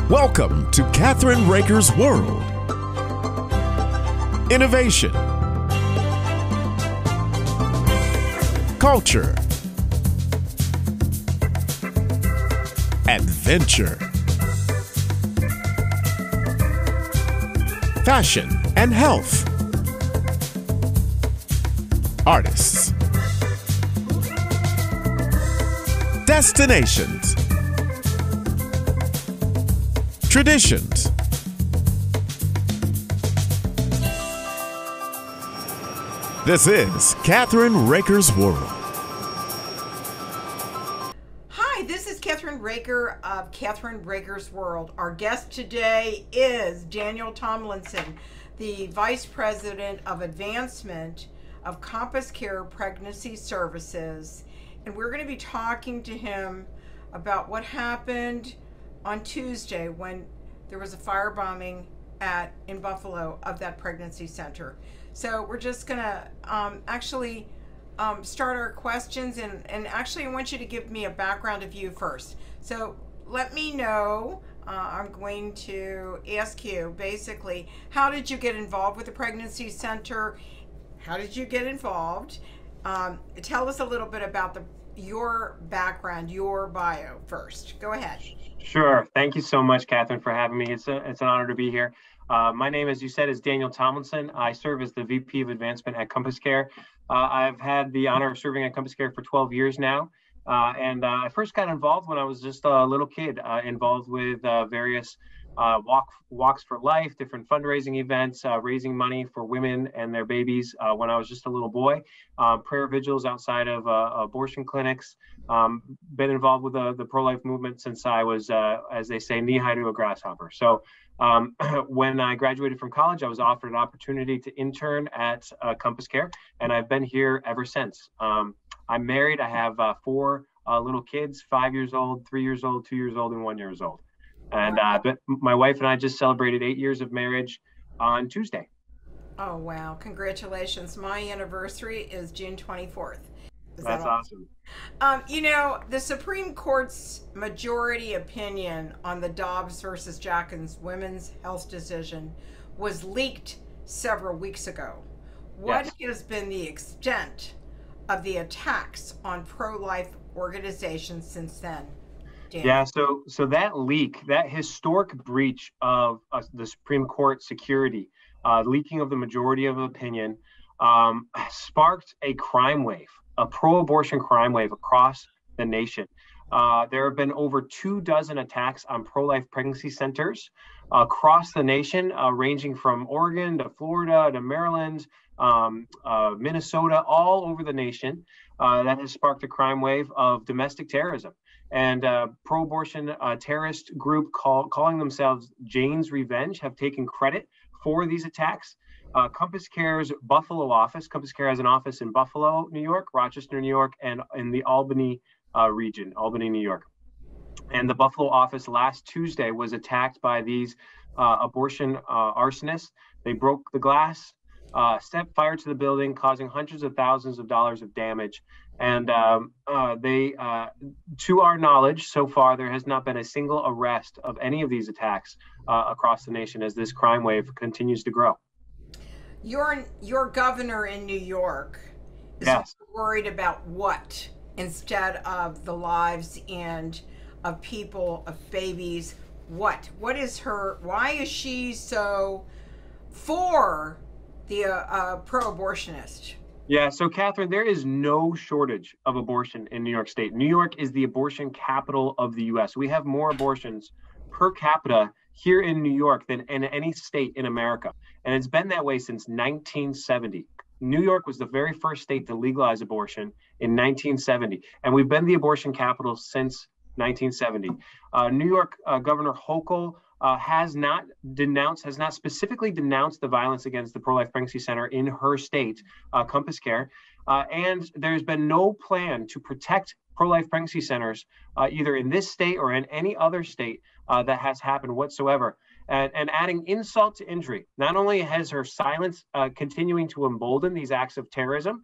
Welcome to Kathryn Raaker's World. Innovation, culture, adventure, fashion and health, artists, destinations, traditions. This is Kathryn Raaker's World. Hi, this is Kathryn Raaker of Kathryn Raaker's World. Our guest today is Daniel Tomlinson, the Vice President of Advancement of CompassCare Pregnancy Services. And we're going to be talking to him about what happened on Tuesday when there was a firebombing in Buffalo of that pregnancy center. So we're just gonna start our questions, and actually I want you to give me a background of you first. So let me know, I'm going to ask you basically, how did you get involved with the pregnancy center? How did you get involved? Tell us a little bit about your background, your bio first. Go ahead. Sure. Thank you so much, Kathryn, for having me. It's an honor to be here. My name, as you said, is Daniel Tomlinson. I serve as the VP of Advancement at CompassCare. I've had the honor of serving at CompassCare for 12 years now. And I first got involved when I was just a little kid, involved with various walks for life, different fundraising events, raising money for women and their babies when I was just a little boy, prayer vigils outside of abortion clinics, been involved with the pro-life movement since I was, as they say, knee-high to a grasshopper. So when I graduated from college, I was offered an opportunity to intern at CompassCare, and I've been here ever since. I'm married. I have 4 little kids, 5 years old, 3 years old, 2 years old, and 1 year old. And but my wife and I just celebrated 8 years of marriage on Tuesday. Oh, wow. Congratulations. My anniversary is June 24th. That's awesome. You know, the Supreme Court's majority opinion on the Dobbs versus Jackson's women's health decision was leaked several weeks ago. What has been the extent of the attacks on pro-life organizations since then? Dan? Yeah, so that leak, that historic breach of the Supreme Court security, leaking of the majority of opinion, sparked a crime wave, a pro-abortion crime wave across the nation. There have been over 24 attacks on pro-life pregnancy centers across the nation, ranging from Oregon to Florida to Maryland, Minnesota, all over the nation. That has sparked a crime wave of domestic terrorism. And pro-abortion terrorist group calling themselves Jane's Revenge have taken credit for these attacks. CompassCare's Buffalo office, CompassCare has an office in Buffalo, New York, Rochester, New York, and in the Albany region, Albany, New York. And the Buffalo office last Tuesday was attacked by these abortion arsonists. They broke the glass, set fire to the building, causing hundreds of thousands of dollars of damage. And to our knowledge, so far, there has not been a single arrest of any of these attacks across the nation as this crime wave continues to grow. Your governor in New York is worried about what instead of the lives and of people, of babies? What is why is she so for the pro-abortionist? Yeah, so Kathryn, there is no shortage of abortion in New York State. New York is the abortion capital of the U.S. We have more abortions per capita here in New York than in any state in America. And it's been that way since 1970. New York was the very first state to legalize abortion in 1970. And we've been the abortion capital since 1970. New York Governor Hochul has not specifically denounced the violence against the pro-life pregnancy center in her state, CompassCare. And there's been no plan to protect pro-life pregnancy centers, either in this state or in any other state that has happened whatsoever. And adding insult to injury, not only has her silence continuing to embolden these acts of terrorism,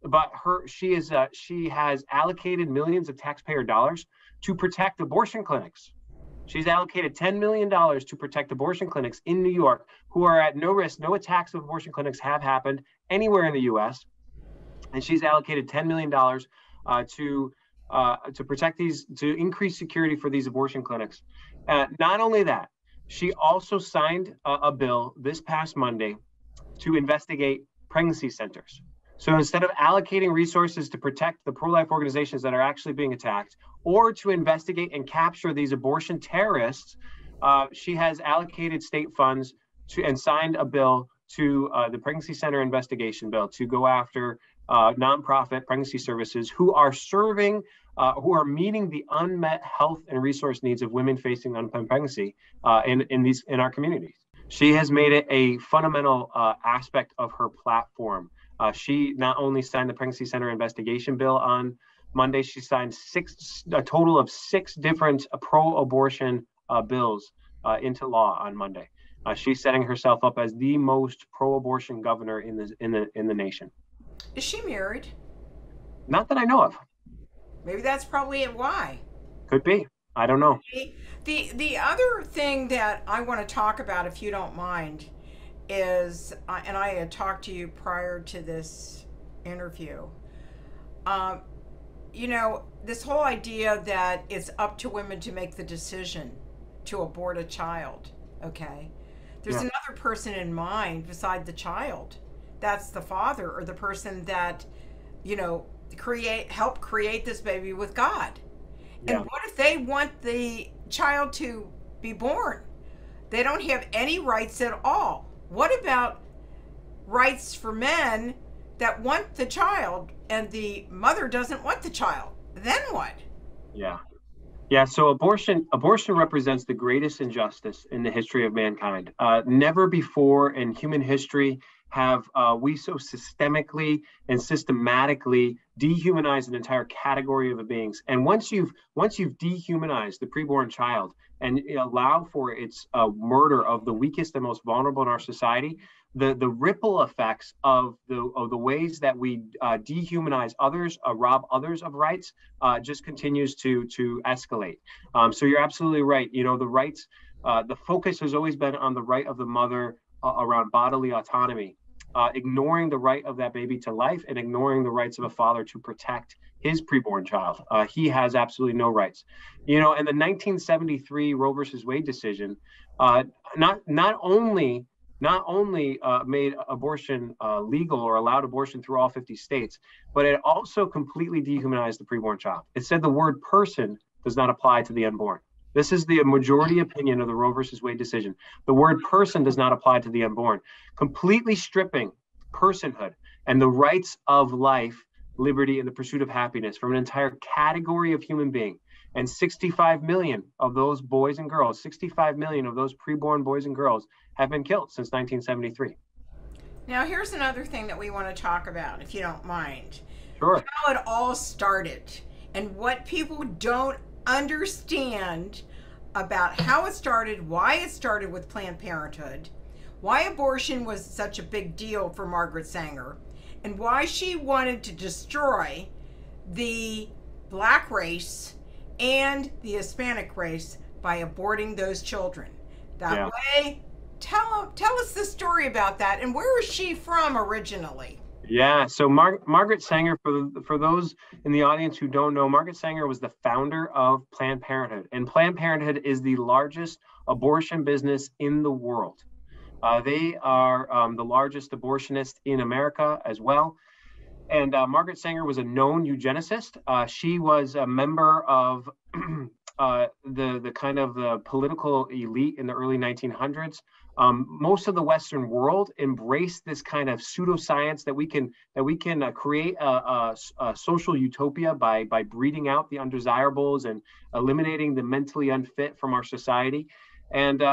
but she has allocated millions of taxpayer dollars to protect abortion clinics. She's allocated $10 million to protect abortion clinics in New York who are at no risk. No attacks of abortion clinics have happened anywhere in the U.S. And she's allocated $10 million to protect these, to increase security for these abortion clinics. Not only that, she also signed a bill this past Monday to investigate pregnancy centers. So instead of allocating resources to protect the pro-life organizations that are actually being attacked, or to investigate and capture these abortion terrorists, she has allocated state funds to and signed a bill to the pregnancy center investigation bill to go after nonprofit pregnancy services who are serving, who are meeting the unmet health and resource needs of women facing unplanned pregnancy in our communities. She has made it a fundamental aspect of her platform. She not only signed the pregnancy center investigation bill on Monday, she signed a total of six different pro-abortion bills into law on Monday. She's setting herself up as the most pro-abortion governor in the nation. Is she married? Not that I know of. Maybe that's probably why. Could be. I don't know. The other thing that I want to talk about, if you don't mind, is, and I had talked to you prior to this interview, you know, this whole idea that it's up to women to make the decision to abort a child, okay? There's another person in mind beside the child. That's the father or the person that, you know, help create this baby with God. Yeah. And what if they want the child to be born? They don't have any rights at all. What about rights for men that want the child and the mother doesn't want the child? Then what? Yeah, so abortion represents the greatest injustice in the history of mankind. Never before in human history have we so systemically and systematically dehumanized an entire category of beings. And once you've dehumanized the preborn child and allow for its murder of the weakest and most vulnerable in our society, the ripple effects of the ways that we dehumanize others, rob others of rights, just continues to escalate. So you're absolutely right. You know, the rights, the focus has always been on the right of the mother around bodily autonomy, ignoring the right of that baby to life and ignoring the rights of a father to protect his preborn child. He has absolutely no rights. You know, and the 1973 Roe versus Wade decision not only made abortion legal or allowed abortion through all 50 states, but it also completely dehumanized the preborn child. It said the word person does not apply to the unborn. This is the majority opinion of the Roe versus Wade decision. The word person does not apply to the unborn, completely stripping personhood and the rights of life, liberty, and the pursuit of happiness from an entire category of human being. And 65 million of those boys and girls, 65 million of those preborn boys and girls have been killed since 1973. Now, here's another thing that we want to talk about, if you don't mind. Sure. How it all started and what people don't understand about how it started, why it started with Planned Parenthood, why abortion was such a big deal for Margaret Sanger, and why she wanted to destroy the black race and the Hispanic race by aborting those children. That way, tell us the story about that, and where is she from originally? Yeah, so Margaret Sanger, for those in the audience who don't know, Margaret Sanger was the founder of Planned Parenthood, and Planned Parenthood is the largest abortion business in the world. They are the largest abortionist in America as well. And Margaret Sanger was a known eugenicist. She was a member of the kind of the political elite in the early 1900s. Most of the Western world embraced this kind of pseudoscience that we can create a social utopia by breeding out the undesirables and eliminating the mentally unfit from our society. And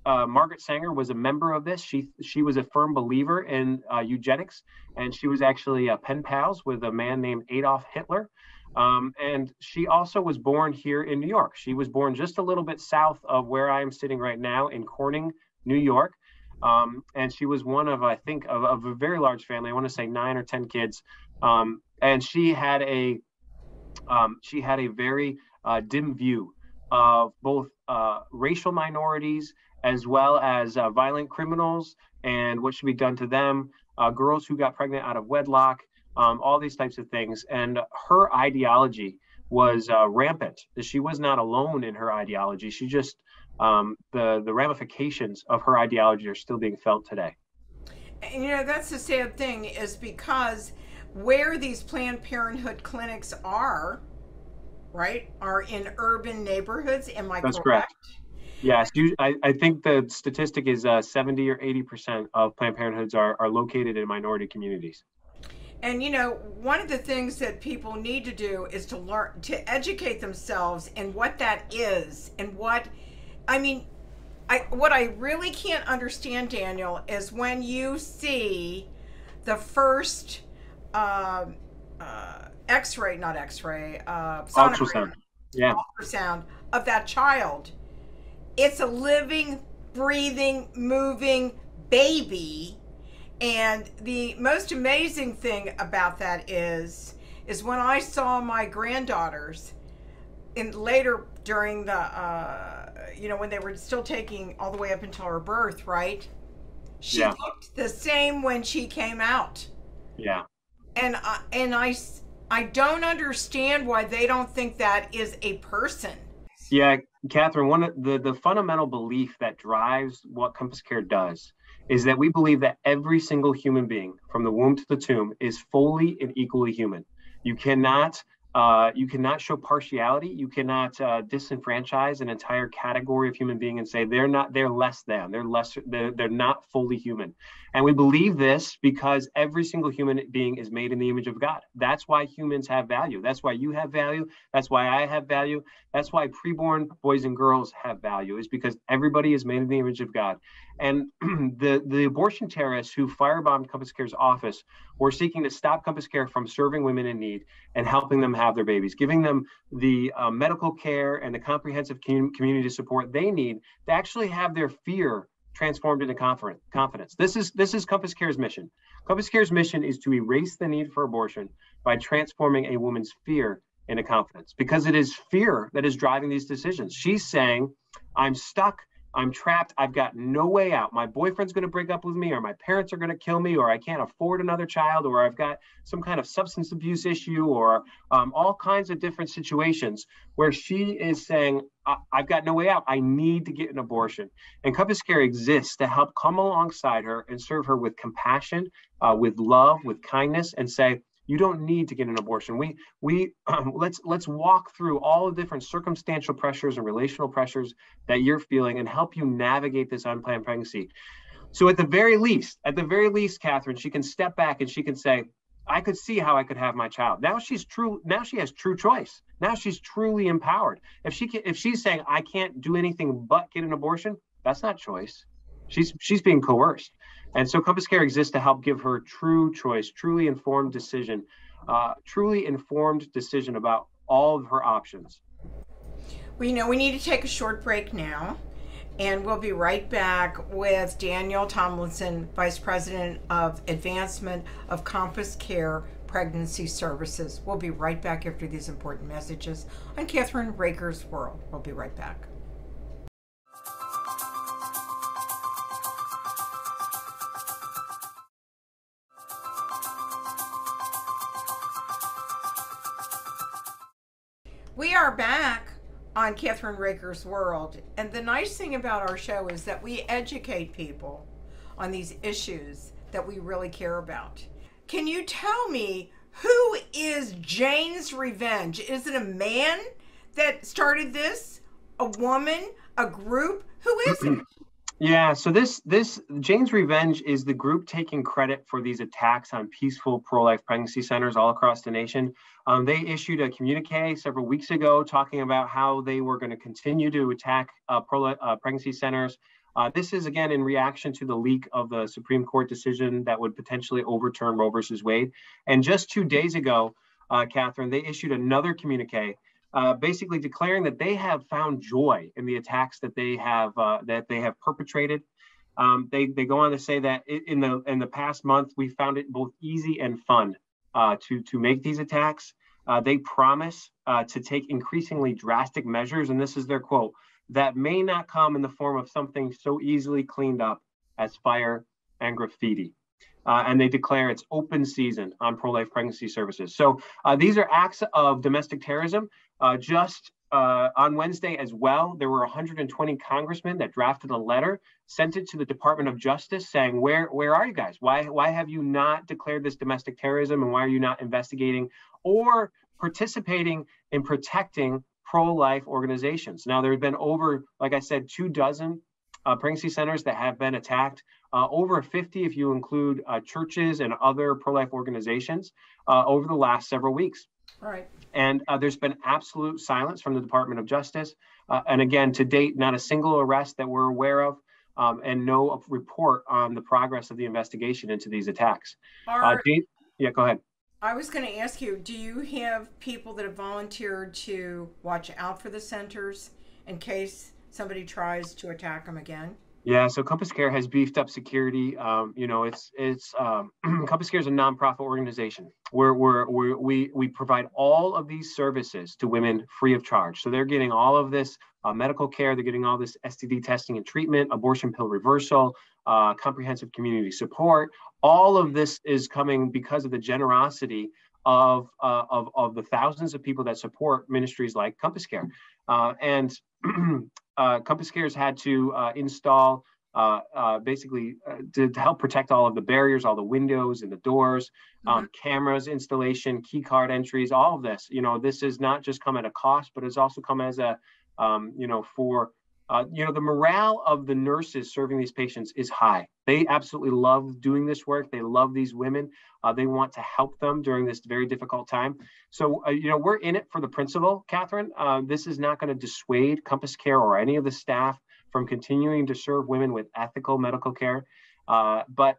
Margaret Sanger was a member of this. She was a firm believer in eugenics, and she was actually pen pals with a man named Adolf Hitler. And she also was born here in New York. She was born just a little bit south of where I'm sitting right now in Corning, New York. And she was one of, I think, of a very large family. I want to say 9 or 10 kids. And she had a very dim view of both racial minorities, as well as violent criminals and what should be done to them, girls who got pregnant out of wedlock, all these types of things. And her ideology was rampant. She was not alone in her ideology. She just, the ramifications of her ideology are still being felt today. And, that's the sad thing, is because where these Planned Parenthood clinics are, right, are in urban neighborhoods. Am I That's correct? Yes, I think the statistic is 70 or 80% of Planned Parenthoods are located in minority communities. And one of the things that people need to do is to learn to educate themselves in what that is, and what I really can't understand, Daniel, is when you see the first X-ray, not X-ray, Ultrasound. Yeah. Ultrasound of that child. It's a living, breathing, moving baby. And the most amazing thing about that is when I saw my granddaughters later during the, when they were still taking all the way up until her birth, right? She looked the same when she came out. Yeah. And I don't understand why they don't think that is a person. Yeah, Kathryn, one of the fundamental belief that drives what CompassCare does is that we believe that every single human being from the womb to the tomb is fully and equally human. You cannot show partiality. You cannot disenfranchise an entire category of human being and say they're less than, they're not fully human. And we believe this because every single human being is made in the image of God. That's why humans have value. That's why you have value. That's why I have value. That's why preborn boys and girls have value, is because everybody is made in the image of God. And the abortion terrorists who firebombed CompassCare's office were seeking to stop CompassCare from serving women in need and helping them have their babies, giving them the medical care and the comprehensive community support they need to actually have their fear transformed into confidence. This is CompassCare's mission. CompassCare's mission is to erase the need for abortion by transforming a woman's fear into confidence, because it is fear that is driving these decisions. She's saying, I'm stuck, I'm trapped, I've got no way out. My boyfriend's going to break up with me, or my parents are going to kill me, or I can't afford another child, or I've got some kind of substance abuse issue, or all kinds of different situations where she is saying, I've got no way out. I need to get an abortion. And CompassCare exists to help come alongside her and serve her with compassion, with love, with kindness, and say, you don't need to get an abortion. Let's walk through all the different circumstantial pressures and relational pressures that you're feeling and help you navigate this unplanned pregnancy. So at the very least, Kathryn, she can step back and she can say, I could see how I could have my child. Now she has true choice. Now she's truly empowered. If she's saying, I can't do anything but get an abortion, that's not choice. She's being coerced. And so CompassCare exists to help give her true choice, truly informed decision about all of her options. Well, we need to take a short break now, and we'll be right back with Daniel Tomlinson, Vice President of Advancement of CompassCare Pregnancy Services. We'll be right back after these important messages on Kathryn Raaker's World. We'll be right back. We are back on Kathryn Raaker's World, and the nice thing about our show is that we educate people on these issues that we really care about. Can you tell me, who is Jane's Revenge? Is it a man that started this? A woman? A group? Who is it? Yeah, so this Jane's Revenge is the group taking credit for these attacks on peaceful pro-life pregnancy centers all across the nation. They issued a communique several weeks ago talking about how they were going to continue to attack pregnancy centers. This is, again, in reaction to the leak of the Supreme Court decision that would potentially overturn Roe versus Wade. And just 2 days ago, Kathryn, they issued another communique basically declaring that they have found joy in the attacks that they have perpetrated. They go on to say that in the past month, we found it both easy and fun to make these attacks. They promise to take increasingly drastic measures, and this is their quote, that may not come in the form of something so easily cleaned up as fire and graffiti. And they declare it's open season on pro-life pregnancy services. So these are acts of domestic terrorism. Just on Wednesday as well, there were 120 congressmen that drafted a letter, sent it to the Department of Justice saying, where are you guys? Why have you not declared this domestic terrorism, and why are you not investigating or participating in protecting pro-life organizations? Now, there have been over, like I said, 24 pregnancy centers that have been attacked, over 50 if you include churches and other pro-life organizations over the last several weeks. Right. And there's been absolute silence from the Department of Justice. And again, to date, not a single arrest that we're aware of, and no report on the progress of the investigation into these attacks. Yeah, go ahead. I was going to ask you, do you have people that have volunteered to watch out for the centers in case somebody tries to attack them again? Yeah, so CompassCare has beefed up security. CompassCare is a nonprofit organization where we provide all of these services to women free of charge. So they're getting all of this medical care, they're getting all this STD testing and treatment, abortion pill reversal, comprehensive community support. All of this is coming because of the generosity of the thousands of people that support ministries like CompassCare. CompassCare has had to install basically to help protect all of the barriers, all the windows and the doors, cameras installation, key card entries, all of this. This has not just come at a cost, but it's also come as a, the morale of the nurses serving these patients is high. They absolutely love doing this work. They love these women. They want to help them during this very difficult time. So, we're in it for the principle, Kathryn. This is not going to dissuade CompassCare or any of the staff from continuing to serve women with ethical medical care. But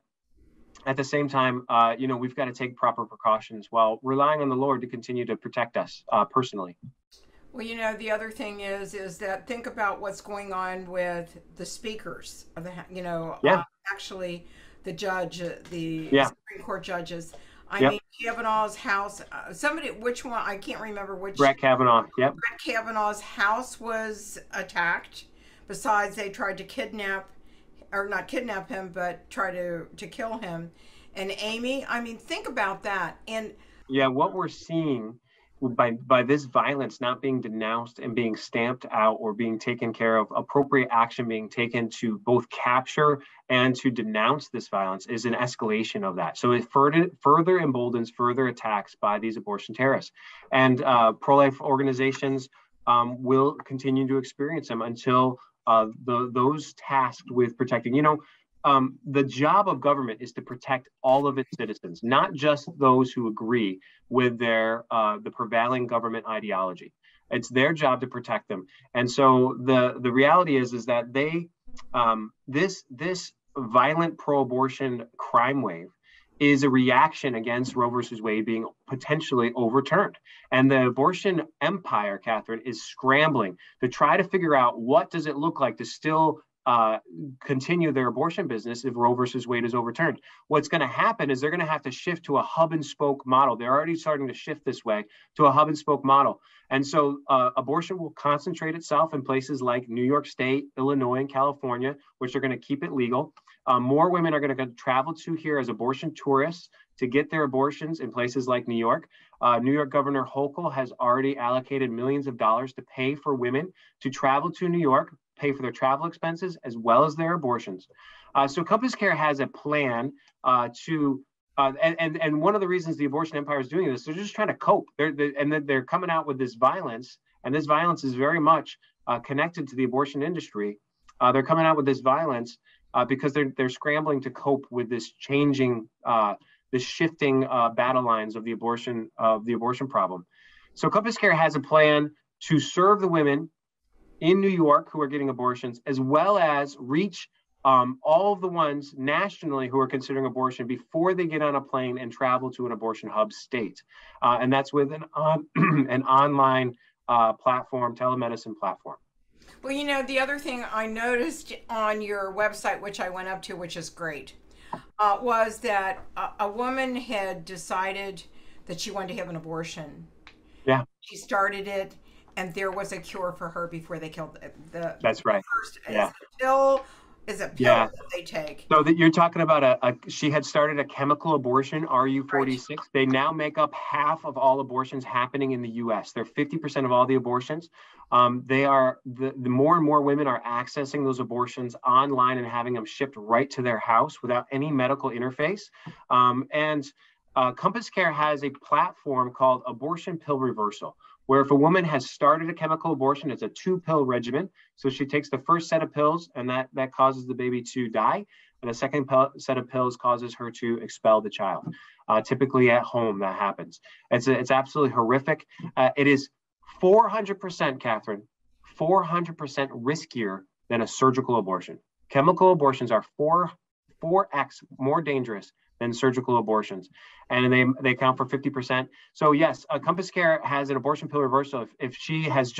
at the same time, we've got to take proper precautions while relying on the Lord to continue to protect us personally. Well, the other thing is that think about what's going on with the speakers of the, actually the judge, the Supreme Court judges. I mean, Kavanaugh's house, which one? I can't remember which. Brett Kavanaugh, yep. Brett Kavanaugh's house was attacked. Besides, they tried to not kidnap him, but try to kill him. And Amy, I mean, think about that. And yeah, what we're seeing by this violence not being denounced and being stamped out or being taken care of, appropriate action being taken to both capture and to denounce this violence is an escalation of that. So it further emboldens further attacks by these abortion terrorists. And pro-life organizations will continue to experience them until those tasked with protecting, the job of government is to protect all of its citizens, not just those who agree with the prevailing government ideology. It's their job to protect them. And so the reality is that they this violent pro-abortion crime wave is a reaction against Roe versus Wade being potentially overturned. And the abortion empire, Kathryn, is scrambling to try to figure out what does it look like to still continue their abortion business if Roe versus Wade is overturned. What's going to happen is they're going to have to shift to a hub and spoke model. They're already starting to shift this way to a hub and spoke model. And so abortion will concentrate itself in places like New York State, Illinois, and California, which are going to keep it legal. More women are going to travel to here as abortion tourists to get their abortions in places like New York. New York Governor Hochul has already allocated millions of dollars to pay for women to travel to New York, pay for their travel expenses as well as their abortions. So CompassCare has a plan and one of the reasons the abortion empire is doing this, they're just trying to cope. They're coming out with this violence, and this violence is very much connected to the abortion industry. They're coming out with this violence because they're scrambling to cope with this changing, this shifting battle lines of the abortion problem. So CompassCare has a plan to serve the women in New York who are getting abortions, as well as reach all of the ones nationally who are considering abortion before they get on a plane and travel to an abortion hub state. And that's with an online platform, telemedicine platform. Well, the other thing I noticed on your website, which I went up to, which is great, was that a woman had decided that she wanted to have an abortion. She started it, and there was a cure for her before they killed That's right. first. Yeah. Is a pill Yeah. that they take. So that you're talking about she had started a chemical abortion, RU46. Right. They now make up half of all abortions happening in the US. They're 50% of all the abortions. They are the more and more women are accessing those abortions online and having them shipped right to their house without any medical interface. And CompassCare has a platform called Abortion Pill Reversal, where if a woman has started a chemical abortion, it's a 2-pill regimen. So she takes the first set of pills, and that causes the baby to die. And the second set of pills causes her to expel the child. Typically at home, that happens. It's absolutely horrific. It is 400%, Kathryn, 400% riskier than a surgical abortion. Chemical abortions are 4x more dangerous than surgical abortions, and they account for 50%. So yes, CompassCare has an abortion pill reversal. If she has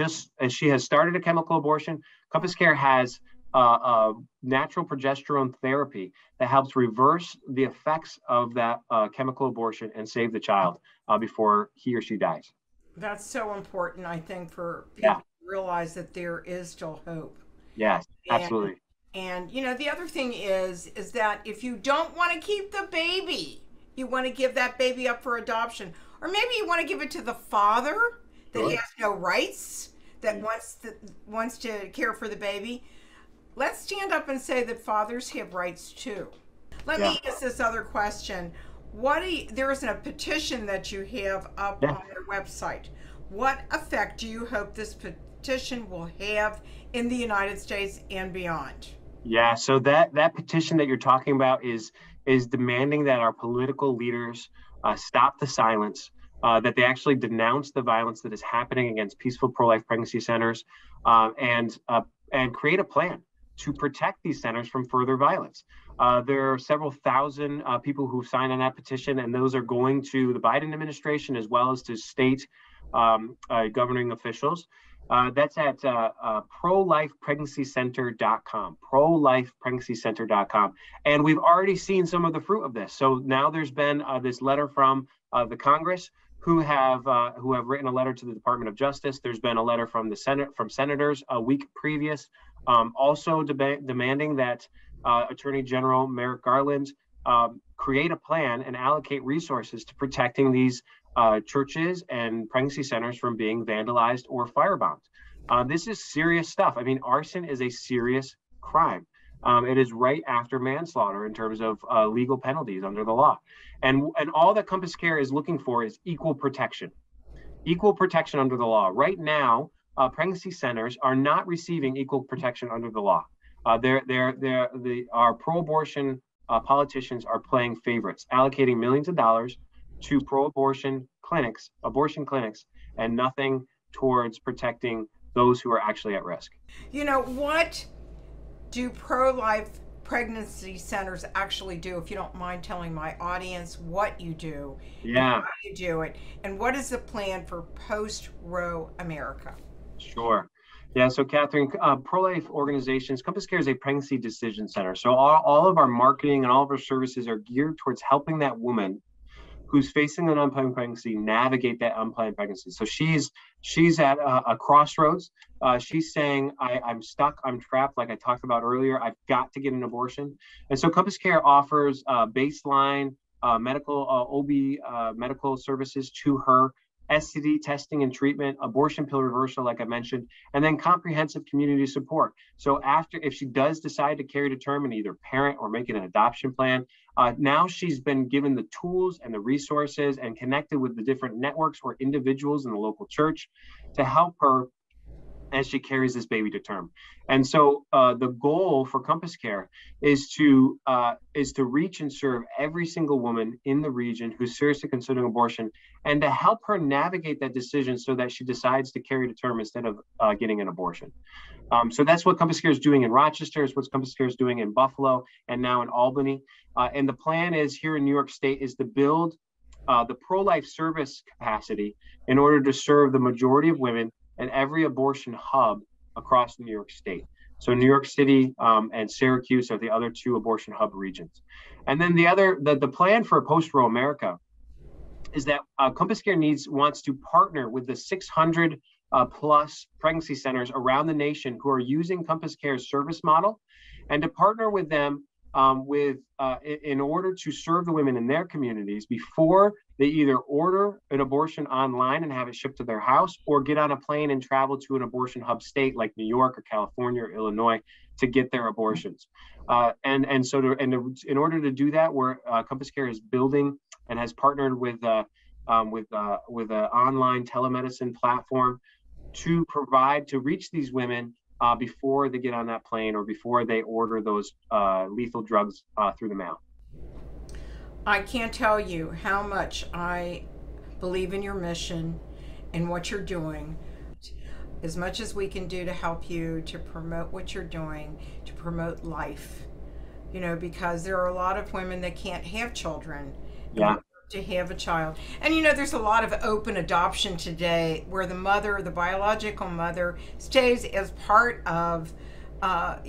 started a chemical abortion, CompassCare has natural progesterone therapy that helps reverse the effects of that chemical abortion and save the child before he or she dies. That's so important, I think, for people to realize that there is still hope. Yes, And absolutely. And the other thing is that if you don't want to keep the baby, you want to give that baby up for adoption, or maybe you want to give it to the father that Sure. has no rights, that wants to care for the baby. Let's stand up and say that fathers have rights too. Let me ask this other question. There is a petition that you have up on your website. What effect do you hope this petition will have in the United States and beyond? Yeah, so that petition that you're talking about is demanding that our political leaders stop the silence, that they actually denounce the violence that is happening against peaceful pro-life pregnancy centers, and create a plan to protect these centers from further violence. There are several thousand people who've signed on that petition, and those are going to the Biden administration as well as to state governing officials. That's at prolifepregnancycenter.com, prolifepregnancycenter.com. And we've already seen some of the fruit of this. So now there's been this letter from the Congress who have written a letter to the Department of Justice. There's been a letter from the Senate, from senators a week previous, also demanding that Attorney General Merrick Garland create a plan and allocate resources to protecting these churches and pregnancy centers from being vandalized or firebombed. This is serious stuff. I mean, arson is a serious crime. It is right after manslaughter in terms of legal penalties under the law. And all that CompassCare is looking for is equal protection under the law. Right now, pregnancy centers are not receiving equal protection under the law. Our pro-abortion politicians are playing favorites, allocating millions of dollars to pro-abortion clinics, abortion clinics, and nothing towards protecting those who are actually at risk. What do pro-life pregnancy centers actually do? If you don't mind telling my audience what you do, Yeah, how you do it, and what is the plan for post-Roe America? sure. Yeah, so Kathryn, pro-life organizations, CompassCare is a pregnancy decision center. So all of our marketing and all of our services are geared towards helping that woman who's facing an unplanned pregnancy navigate that unplanned pregnancy. So she's at a crossroads. She's saying, I'm stuck, I'm trapped, like I talked about earlier. I've got to get an abortion. And so CompassCare offers baseline medical OB medical services to her, STD testing and treatment, abortion pill reversal, like I mentioned, and then comprehensive community support. So if she does decide to carry to term and either parent or make an adoption plan, now she's been given the tools and the resources and connected with the different networks or individuals in the local church to help her as she carries this baby to term. And so the goal for CompassCare is to reach and serve every single woman in the region who's seriously considering abortion, and to help her navigate that decision so that she decides to carry to term instead of getting an abortion. So that's what CompassCare is doing in Rochester, is what CompassCare is doing in Buffalo, and now in Albany. And the plan is here in New York State is to build the pro-life service capacity in order to serve the majority of women and every abortion hub across New York State. So New York City and Syracuse are the other two abortion hub regions. And then the plan for post-Roe America is that CompassCare wants to partner with the 600 plus pregnancy centers around the nation who are using CompassCare's service model, and to partner with them in order to serve the women in their communities before they either order an abortion online and have it shipped to their house, or get on a plane and travel to an abortion hub state like New York or California or Illinois to get their abortions. In order to do that, CompassCare is building and has partnered with an online telemedicine platform to reach these women before they get on that plane or before they order those lethal drugs through the mail. I can't tell you how much I believe in your mission and what you're doing. As much as we can do to help you, to promote what you're doing, to promote life, because there are a lot of women that can't have children. Yeah. To have a child. And there's a lot of open adoption today where the biological mother stays as part of part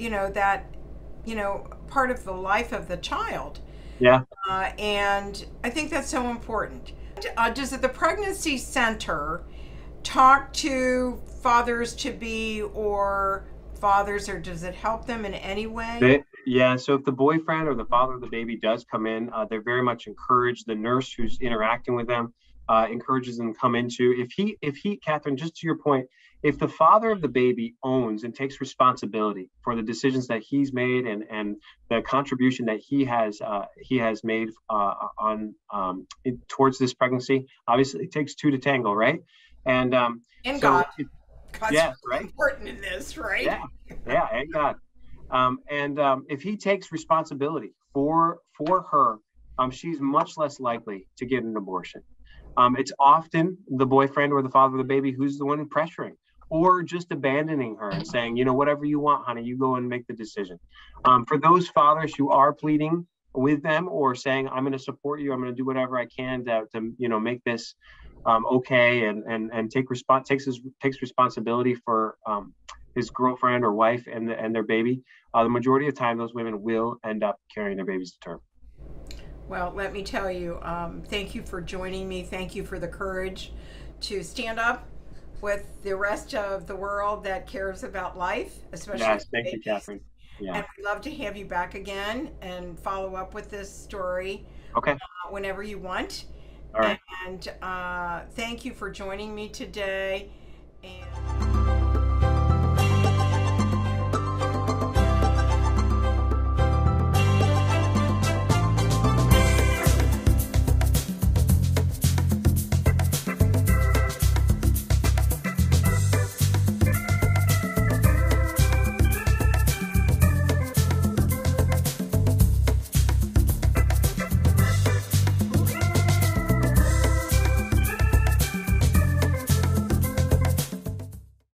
of the life of the child. Yeah. And I think that's so important. Does the pregnancy center talk to fathers to be or fathers, or does it help them in any way? So if the boyfriend or the father of the baby does come in, they're very much encouraged. The nurse who's interacting with them encourages them to come into. If he, Kathryn, just to your point, if the father of the baby owns and takes responsibility for the decisions that he's made and the contribution that he has made towards this pregnancy, obviously it takes two to tango, right? And God. God's yes, right. Important in this, right? Yeah, and God. If he takes responsibility for her, she's much less likely to get an abortion. It's often the boyfriend or the father of the baby who's the one pressuring or just abandoning her and saying, whatever you want, honey, you go and make the decision. For those fathers who are pleading with them or saying, I'm going to support you, I'm going to do whatever I can to make this okay, and takes responsibility for his girlfriend or wife and their baby, the majority of the time those women will end up carrying their babies to term. Well, let me tell you, thank you for joining me. Thank you for the courage to stand up with the rest of the world that cares about life, especially yes, thank you, Kathryn. Yeah. And we'd love to have you back again and follow up with this story. Okay. Whenever you want. All right. And thank you for joining me today. And